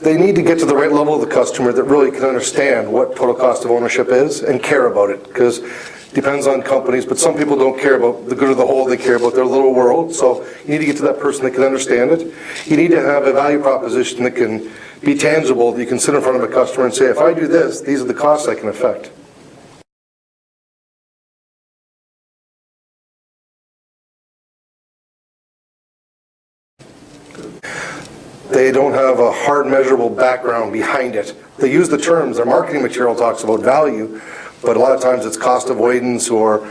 they need to get to the right level of the customer that really can understand what total cost of ownership is and care about it, because it depends on companies, but some people don't care about the good of the whole, they care about their little world. So you need to get to that person that can understand it. You need to have a value proposition that can be tangible, that you can sit in front of a customer and say, if I do this, these are the costs I can affect. They don't have a hard measurable background behind it. They use the terms, their marketing material talks about value, but a lot of times it's cost avoidance or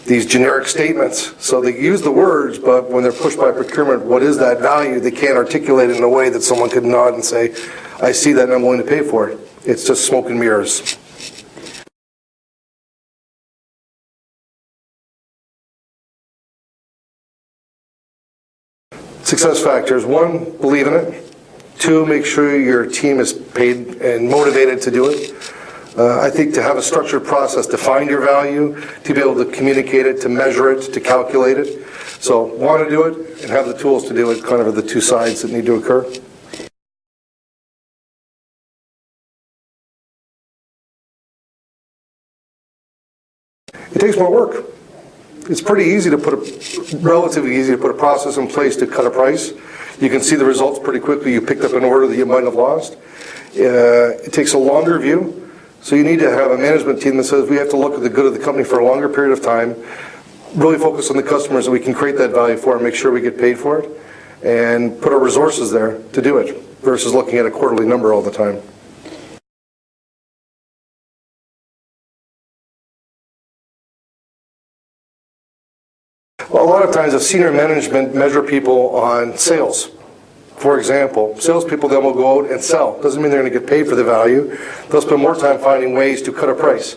these generic statements. So they use the words, but when they're pushed by procurement, what is that value? They can't articulate it in a way that someone could nod and say, I see that and I'm willing to pay for it. It's just smoke and mirrors. Success factors: 1, believe in it. 2, make sure your team is paid and motivated to do it. I think to have a structured process to find your value, to be able to communicate it, to measure it, to calculate it. So want to do it and have the tools to do it kind of are the two sides that need to occur. It takes more work. It's pretty easy to relatively easy to put a process in place to cut a price. You can see the results pretty quickly. You picked up an order that you might have lost. It takes a longer view. So you need to have a management team that says we have to look at the good of the company for a longer period of time, really focus on the customers that we can create that value for and make sure we get paid for it, and put our resources there to do it versus looking at a quarterly number all the time. Well, a lot of times, if senior management measure people on sales, for example, salespeople then will go out and sell. Doesn't mean they're going to get paid for the value. They'll spend more time finding ways to cut a price,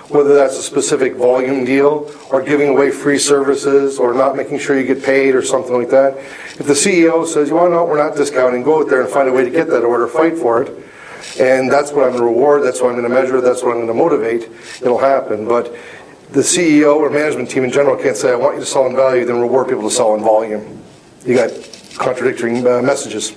whether that's a specific volume deal or giving away free services or not making sure you get paid or something like that. If the CEO says, well, no, we're not discounting, go out there and find a way to get that order, fight for it, and that's what I'm going to reward, that's what I'm going to measure, that's what I'm going to motivate, it'll happen. But the CEO or management team in general can't say, I want you to sell in value, then reward people to sell in volume. You got contradictory messages.